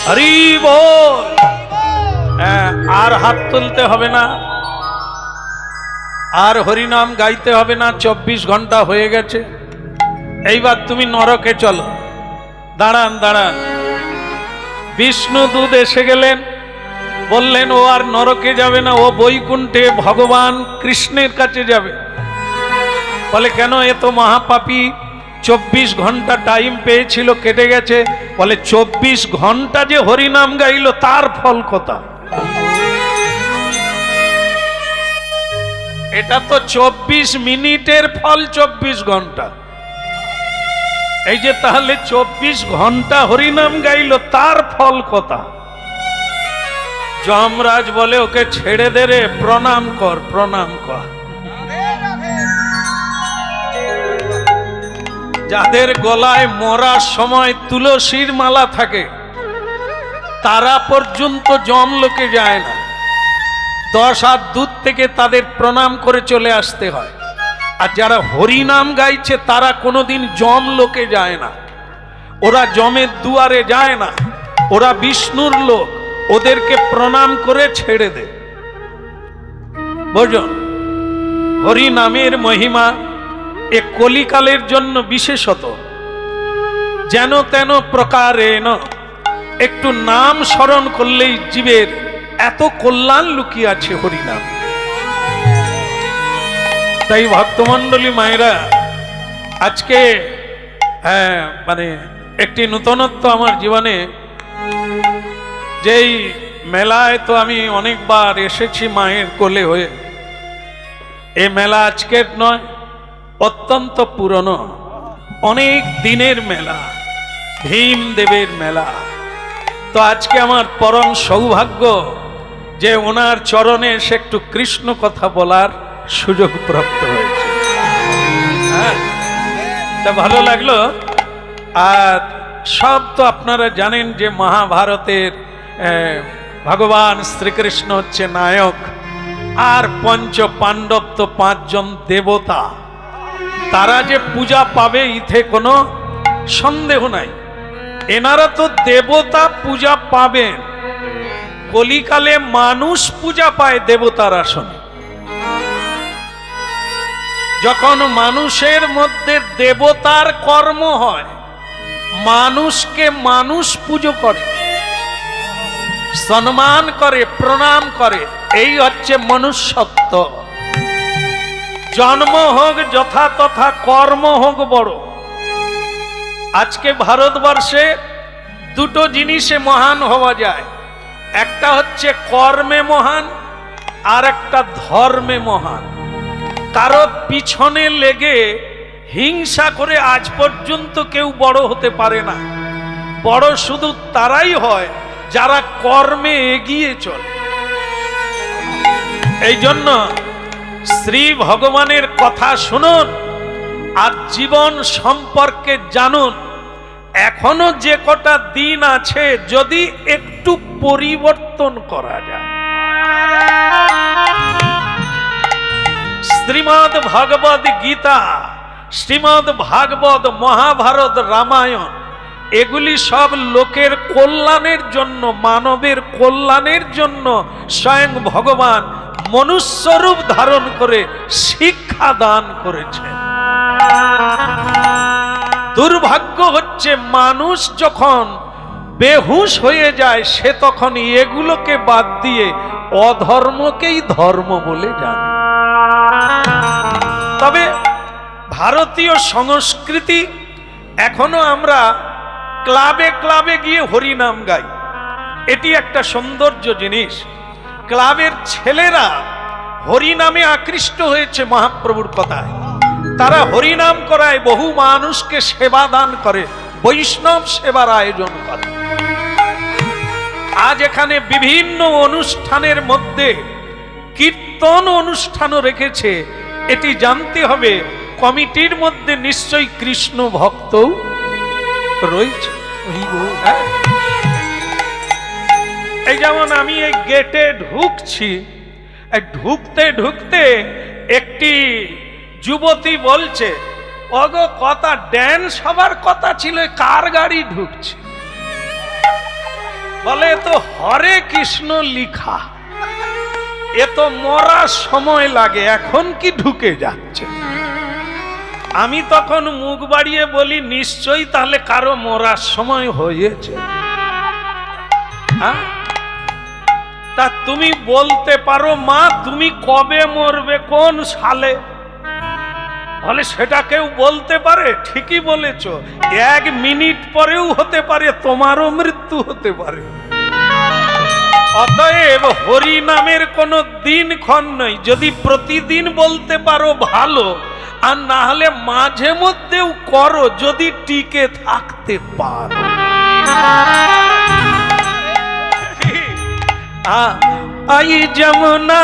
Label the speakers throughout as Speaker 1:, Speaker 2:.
Speaker 1: হরি বল। আর হাত তুলতে হবে না, আর হরিনাম গাইতে হবে না। 24 ঘন্টা হয়ে গেছে, এইবার তুমি নরকে চলো। দাঁড়ান দাঁড়ান, বিষ্ণুদূত এসে গেলেন, বললেন ও আর নরকে যাবে না, ও বৈকুণ্ঠে ভগবান কৃষ্ণের কাছে যাবে। বলে কেন? এ তো মহাপাপী, 24 ঘন্টা টাইম পেয়েছিল, কেটে গেছে। বলে 24 ঘন্টা যে হরিনাম গাইল তার ফল কথা। এটা তো 24 মিনিটের ফল, 24 ঘন্টা। এই যে তাহলে 24 ঘন্টা হরিনাম গাইল তার ফল কথা। যমরাজ বলে ওকে ছেড়ে দে রে, প্রণাম কর, প্রণাম কর। যাদের গলায় মরার সময় তুলসীর মালা থাকে তারা পর্যন্ত যমলোকে যায় না, 10 হাত দূর থেকে তাদের প্রণাম করে চলে আসতে হয়। আর যারা হরিনাম গাইছে তারা কোনোদিন যমলোকে যায় না, ওরা যমের দুয়ারে যায় না, ওরা বিষ্ণুর লোক, ওদেরকে প্রণাম করে ছেড়ে দে। বুঝুন, হরিনামের মহিমা এ কলিকালের জন্য বিশেষত। যেন তেন প্রকারে একটু নাম স্মরণ করলেই জীবের এত কল্যাণ লুকিয়ে আছে হরিনাম। তাই ভক্তমণ্ডলী মায়েরা, আজকে মানে একটি নূতনত্ব আমার জীবনে। যেই মেলায় তো আমি অনেকবার এসেছি মায়ের কোলে হয়ে, এ মেলা আজকের নয়, অত্যন্ত পুরনো, অনেক দিনের মেলা, ভীমদেবের মেলা। তো আজকে আমার পরম সৌভাগ্য যে ওনার চরণে এসে একটু কৃষ্ণ কথা বলার সুযোগ প্রাপ্ত হয়েছে। হ্যাঁ, তা ভালো লাগলো। আর সব তো আপনারা জানেন যে মহাভারতের ভগবান শ্রীকৃষ্ণ হচ্ছে নায়ক, আর পঞ্চ পাণ্ডব তো 5 জন দেবতা। তারা যে পূজা পাবে ইথে কোনো সন্দেহ নাই। এনারা তো দেবতা পূজা পাবেন, কলিকালে মানুষ পূজা পায় দেবতার আসনে। যখন মানুষের মধ্যে দেবতার কর্ম হয়, মানুষকে মানুষ পুজো করে, সম্মান করে, প্রণাম করে, এই হচ্ছে মনুষ্যত্ব। জন্ম হোক যথা তথা, কর্ম হোক বড়। আজকে ভারতবর্ষে দুটো জিনিসে মহান হওয়া যায়, একটা হচ্ছে কর্মে মহান, আর একটা ধর্মে মহান। কারো পিছনে লেগে হিংসা করে আজ পর্যন্ত কেউ বড় হতে পারে না। বড় শুধু তারাই হয় যারা কর্মে এগিয়ে চলে। এই জন্য শ্রী ভগবানের কথা শুনুন আর জীবন সম্পর্কে জানুন। এখনো যে কটা দিন আছে, যদি একটু পরিবর্তন করা যায়। শ্রীমদ্ ভগবদ গীতা, শ্রীমদ্ ভাগবত, মহাভারত, রামায়ণ, এগুলি সব লোকের কল্যাণের জন্য, মানবের কল্যাণের জন্য স্বয়ং ভগবান মনুষ্যরূপ ধারণ করে শিক্ষা দান করেছেন। দুর্ভাগ্য হচ্ছে মানুষ যখন বেহুশ হয়ে যায়, সে তখন এগুলোকে বাদ দিয়ে অধর্মকেই ধর্ম বলে জানে। তবে ভারতীয় সংস্কৃতি, এখনো আমরা ক্লাবে ক্লাবে গিয়ে হরিনাম গাই, এটি একটা সৌন্দর্য জিনিস। ক্লাবের ছেলেরা হরিনামে আকৃষ্ট হয়েছে মহাপ্রভুর কথায়, তারা হরিনাম করায়, বহু মানুষকে সেবা দান করে, বৈষ্ণব সেবার আয়োজন করে। আজ এখানে বিভিন্ন অনুষ্ঠানের মধ্যে কীর্তন অনুষ্ঠানও রেখেছে। এটি জানতে হবে কমিটির মধ্যে নিশ্চয়ই কৃষ্ণ ভক্ত রয়েছে। এই যেমন আমি এই গেটে ঢুকছি, ঢুকতে ঢুকতে একটি যুবতী বলছে, ওগো কথা ড্যান্স হবার কথা ছিল, কার গাড়ি ঢুকছে? বলে তো হরে কৃষ্ণ লিখা, এ তো মরার সময় লাগে, এখন কি ঢুকে যাচ্ছে? আমি তখন মুখ বাড়িয়ে বলি নিশ্চয়ই তাহলে কারো মরার সময় হয়েছে। হ্যাঁ, তা তুমি বলতে পারো মা তুমি কবে মরবে, কোন সালে? বলে সেটা কেউ বলতে পারে? ঠিকই বলেছ, 1 মিনিট পরেও হতে পারে, তোমারও মৃত্যু হতে পারে। অতএব হরি নামের কোনো দিনক্ষণ নেই, যদি প্রতিদিন বলতে পারো ভালো, আর না হলে মাঝে মধ্যেও করো যদি টিকে থাকতে পারো। আই যমুনা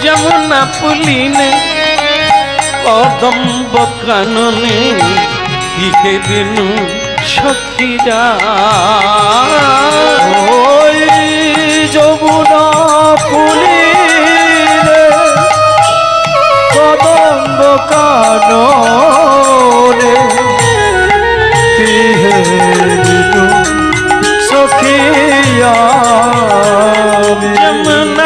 Speaker 1: যমুনা পুলিনে কদম্ব কাননে কিহে দিনু সখীরা।
Speaker 2: ওই যমুনা পুলিনে কদম্ব কাননে কিহে দিনু সখীরা।
Speaker 1: যমুনা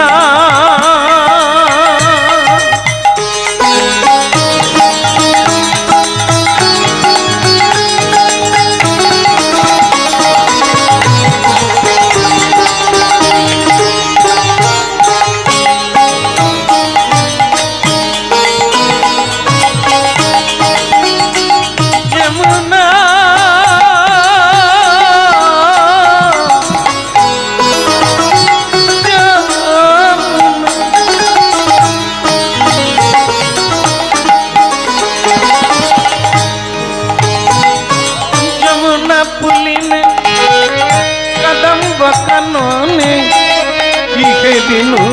Speaker 1: দিনু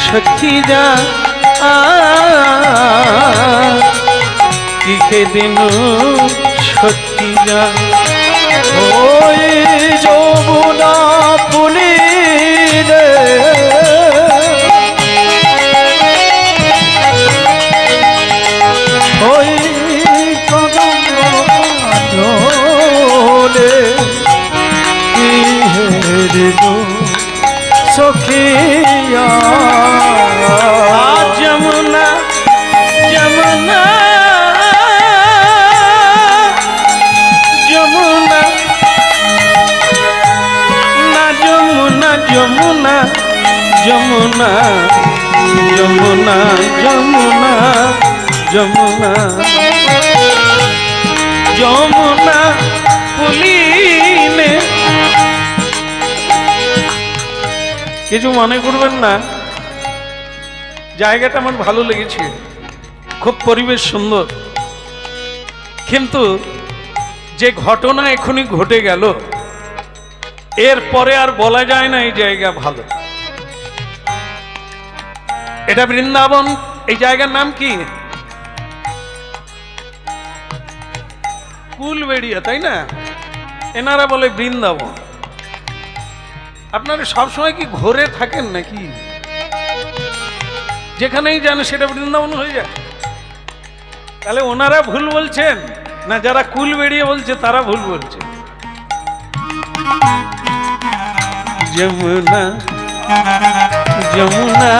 Speaker 1: সখীরা, কিহে দিনু সখীরা।
Speaker 2: ওই যমুনা পুলিনে ওই কদম্ব কাননে কিহে দিনু সখিয়া।
Speaker 1: যমুনা যমুনা যমুনা না যমুনা যমুনা যমুনা যমুনা যমুনা যমুনা যমুনা পুলিনে। কিছু মনে করবেন না, জায়গাটা আমার ভালো লেগেছে, খুব পরিবেশ সুন্দর, কিন্তু যে ঘটনা এখনই ঘটে গেল এরপরে আর বলা যায় না এই জায়গা ভালো। এটা বৃন্দাবন, এই জায়গার নাম কি? কুলবেড়িয়া, তাই না? এনারা বলে বৃন্দাবন। আপনারা সবসময় কি ঘুরে থাকেন নাকি? যেখানেই যান সেটা বৃন্দাবন হয়ে যায়? তাহলে ওনারা ভুল বলছেন না যারা কুল বেরিয়ে বলছে তারা ভুল বলছে? যমুনা যমুনা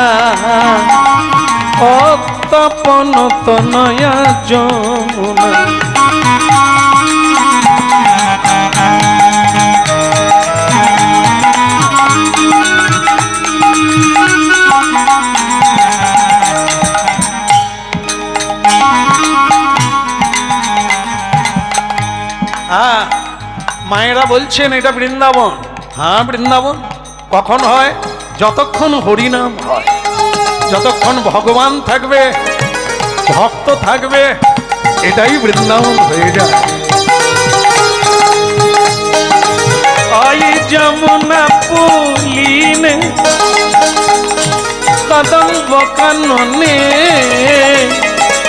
Speaker 1: অতপন তনয়া যমুনা। মায়েরা বলছেন এটা বৃন্দাবন। হ্যাঁ বৃন্দাবন কখন হয়? যতক্ষণ হরিনাম হয়, যতক্ষণ ভগবান থাকবে, ভক্ত থাকবে, এটাই বৃন্দাবন হয়ে যায়। ওই যমুনা পুলিনে কদম্ব কাননে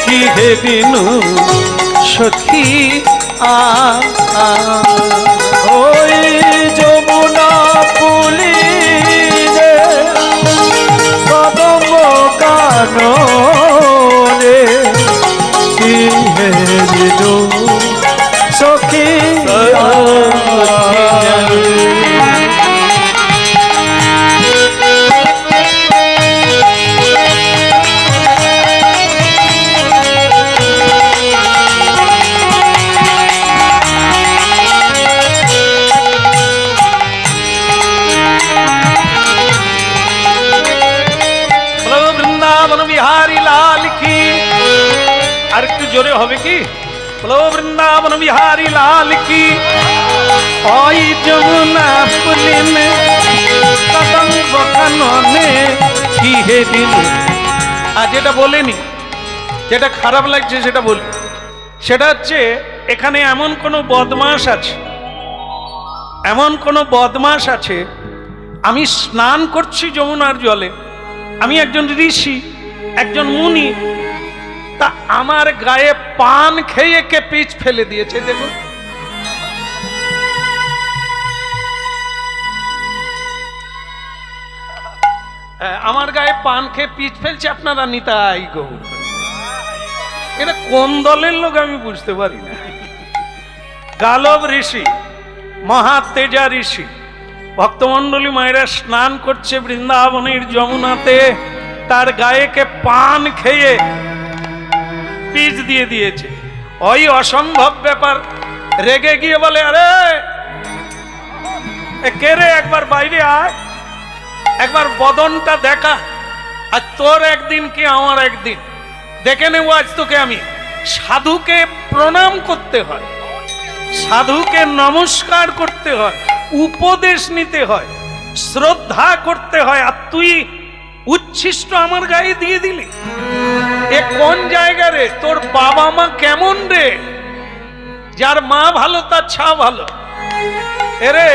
Speaker 1: কি হে বিনু সখী আ আ।
Speaker 2: ওই যমুনা পুলি রে কদম কাননে কি হে বিনু সখী
Speaker 1: আর একটু জোরে হবে কি? বলো বৃন্দাবন বিহারী লাল কি। ওই যমুনা পুলিনে কদম্ব কাননে কি হে বিনু। আর যেটা বলেনি, যেটা খারাপ লাগছে সেটা বলি, সেটা হচ্ছে এখানে এমন কোন বদমাশ আছে, এমন কোন বদমাশ আছে। আমি স্নান করছি যমুনার জলে, আমি একজন ঋষি, একজন মুনি, তা আমার গায়ে পান খেয়ে কে পিচ ফেলে দিয়েছে দেখুন। আমার গায়ে পান খেয়ে পিচ ফেলছে, আপনারা নিতাই গৌর। এটা কোন দলের লোক আমি বুঝতে পারি না। গালব ঋষি, মহাতেজা ঋষি, ভক্তমন্ডলী মায়েরা স্নান করছে বৃন্দাবনের যমুনাতে, তার গায়ে কে পান খেয়ে পিচ দিয়ে দিয়েছে। ওই অসম্ভব ব্যাপার, রেগে গিয়ে বলে আরে কে রে, একবার বাইরে আয়, একবার বদনটা দেখা। আর তোর একদিন কি আমার একদিন, দেখে নেব আজ তোকে আমি। সাধুকে প্রণাম করতে হয়, সাধুকে নমস্কার করতে হয়, উপদেশ নিতে হয়, শ্রদ্ধা করতে হয়, আর তুই উচ্ছিষ্ট আমার গায়ে দিয়ে দিলি। এ কোন জায়গা রে? তোর বাবা মা কেমন রে? যার মা ভালো তার ছা ভালো। এরে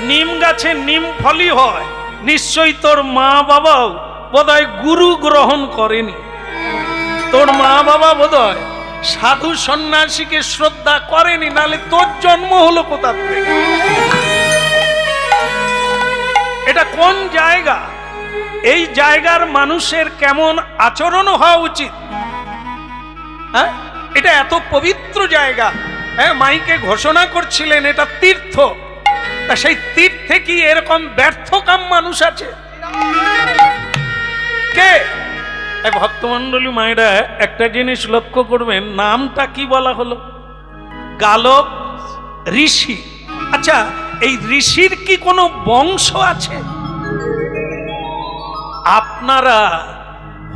Speaker 1: নিম গাছে নিম ফলই হয়, নিশ্চয়ই তোর মা বাবাও বোধহয় গুরু গ্রহণ করেনি। তোর মা বাবা বোধহয় সাধু সন্ন্যাসীকে শ্রদ্ধা করেনি, নালে তোর জন্ম হলো কোথা থেকে? এটা কোন জায়গা? এই জায়গার মানুষের কেমন আচরণ হওয়া উচিত? হ্যাঁ, এটা এত পবিত্র জায়গা। হ্যাঁ, মাইকে ঘোষণা করছিলেন এটা তীর্থ, তা সেই তীর্থে কি এরকম ব্যর্থকাম মানুষ আছে? কে? ভক্তমন্ডলী মায়েরা একটা জিনিস লক্ষ্য করবেন, নামটা কি বলা হলো? গালব ঋষি। আচ্ছা, এই ঋষির কি কোনো বংশ আছে? আপনারা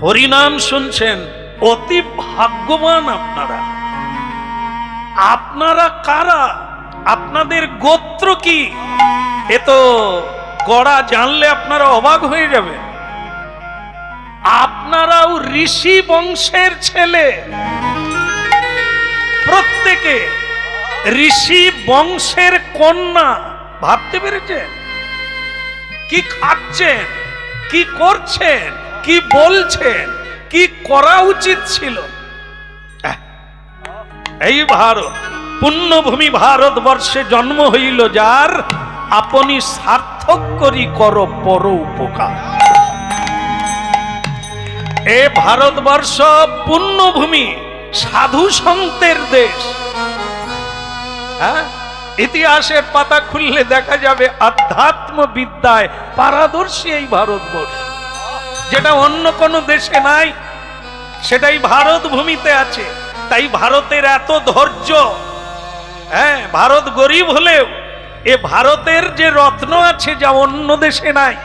Speaker 1: হরিনাম শুনছেন, অতি ভাগ্যবান আপনারা। আপনারা কারা? আপনাদের গোত্র কি? এ তো গড়া জানলে আপনারা অবাক হয়ে যাবে। আপনারাও ঋষি বংশের ছেলে, প্রত্যেকে ঋষি বংশের কন্যা। ভাবতে পেরেছেন? কি খাচ্ছেন, কি করছেন, কি বলছেন, কি করা উচিত ছিল? এই ভারত, পুণ্যভূমি ভারতবর্ষে জন্ম হইল যার, আপনি সার্থক করি কর পর উপকার। এ ভারতবর্ষ পুণ্যভূমি, সাধু সন্তের দেশ। হ্যাঁ, ইতিহাসের পাতা খুললে দেখা যাবে আধ্যাত্ম বিদ্যায় পারদর্শী এই ভারতবর্ষ, যেটা অন্য কোনো দেশে নাই, সেটাই ভারত ভূমিতে আছে। তাই ভারতের এত ধৈর্য। হ্যাঁ, ভারত গরিব হলেও এ ভারতের যে রত্ন আছে যা অন্য দেশে নাই।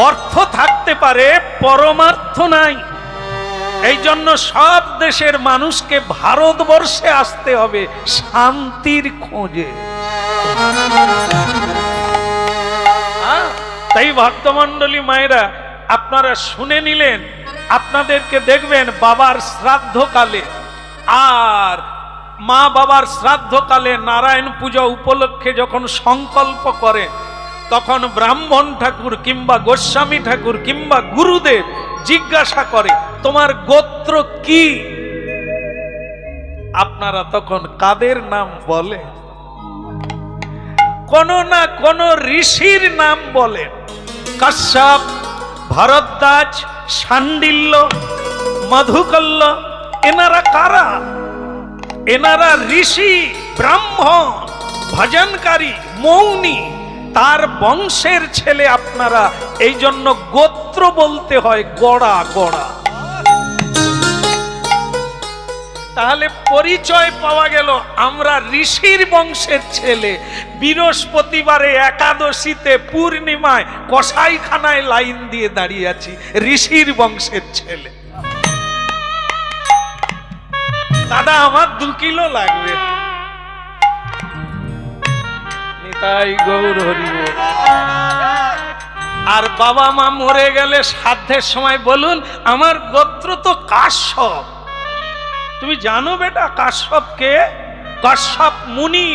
Speaker 1: অর্থ থাকতে পারে, পরমার্থ নাই। এই জন্য সব দেশের মানুষকে ভারতবর্ষে আসতে হবে শান্তির খোঁজে। তাই ভক্তমন্ডলী মায়েরা, আপনারা শুনে নিলেন, আপনাদেরকে দেখবেন বাবার শ্রাদ্ধকালে আর মা বাবার শ্রাদ্ধকালে নারায়ণ পূজা উপলক্ষে যখন সংকল্প করে, তখন ব্রাহ্মণ ঠাকুর কিংবা গোস্বামী ঠাকুর কিংবা গুরুদেব জিজ্ঞাসা করে তোমার গোত্র কি? আপনারা তখন কাদের নাম বলে? কোন না কোন ঋষির নাম বলেন। কাশ্যপ, ভরদ্বাজ, শাণ্ডিল্য, মধুকল্য, এনারা কারা? এনারা ঋষি, ব্রাহ্মণ, ভজনকারী, মৌনী, তার বংশের ছেলে আপনারা। এই জন্য গোত্র বলতে হয় গড়া গড়া। তাহলে পরিচয় পাওয়া গেল আমরা ঋষির বংশের ছেলে। বৃহস্পতিবারে, একাদশীতে, পূর্ণিমায় কসাইখানায় লাইন দিয়ে দাঁড়িয়ে আছি, ঋষির বংশের ছেলে। দাদা আমার 2 কিলো লাগবে। নিতাই গৌর হরি বল। আর বাবা মা মরে গেলে শ্রাদ্ধের সময় বলুন আমার গোত্র তো কাশ্যপ। তুমি জানো বেটা কাশ্যপ কে? কাশ্যপ মুনি,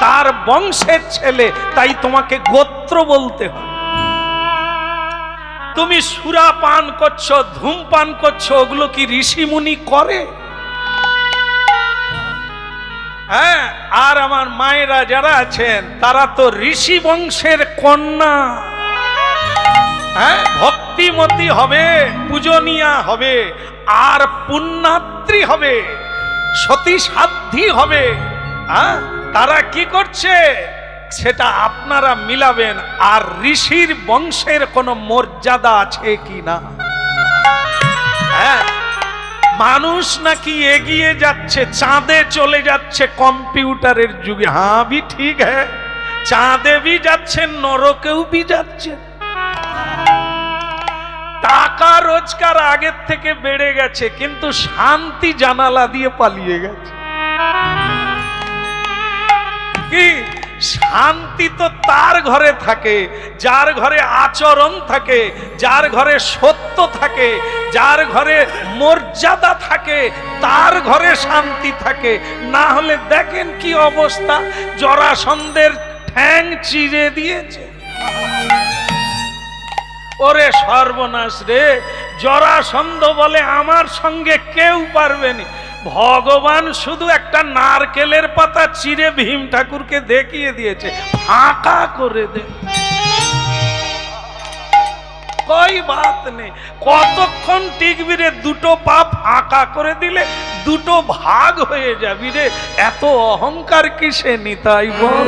Speaker 1: তার বংশের ছেলে, তাই তোমাকে গোত্র বলতে হয়। তুমি সুরা পান করছো, ধূমপান করছো, ওগুলো কি ঋষি মুনি করে? হ্যাঁ, আর আমার মায়েরা যারা আছেন তারা তো ঋষি বংশের কন্যা। হ্যাঁ, ভক্তিমতী হবে, পূজনীয়া হবে, আর পুণ্যাত্রী হবে, সতী সাধ্বী হবে। হ্যাঁ, তারা কি করছে সেটা আপনারা মিলাবেন। আর ঋষির বংশের কোনো মর্যাদা আছে কি না? হ্যাঁ, মানুষ নাকি এগিয়ে যাচ্ছে, চাঁদে চলে যাচ্ছে কম্পিউটারের যুগে। হ্যাঁ ভি ঠিক হ্যাঁ, চাঁদে ভি যাচ্ছে, নরকেও ভি যাচ্ছে। টাকা রোজগার আগের থেকে বেড়ে গেছে, কিন্তু শান্তি জানালা দিয়ে পালিয়ে গেছে। কি শান্তি তো তার ঘরে থাকে যার ঘরে আচরণ থাকে, যার ঘরে সত্য থাকে, যার ঘরে মর্যাদা থাকে, তার ঘরে শান্তি থাকে। না হলে দেখেন কি অবস্থা, জরাসন্ধের ঠ্যাং চিরে দিয়েছে। ওরে সর্বনাশ রে, জরাসন্ধ বলে আমার সঙ্গে কেউ পারবে না। ভগবান শুধু একটা নারকেলের পাতা চিরে ভীম ঠাকুরকে দেখিয়ে দিয়েছে, ফাঁকা করে দে, কই বাত নেই। কতক্ষণ টিকবি রে? 2টো পা ফাঁকা করে দিলে 2টো ভাগ হয়ে যাবি রে। এত অহংকার কিসে নিতাই বল?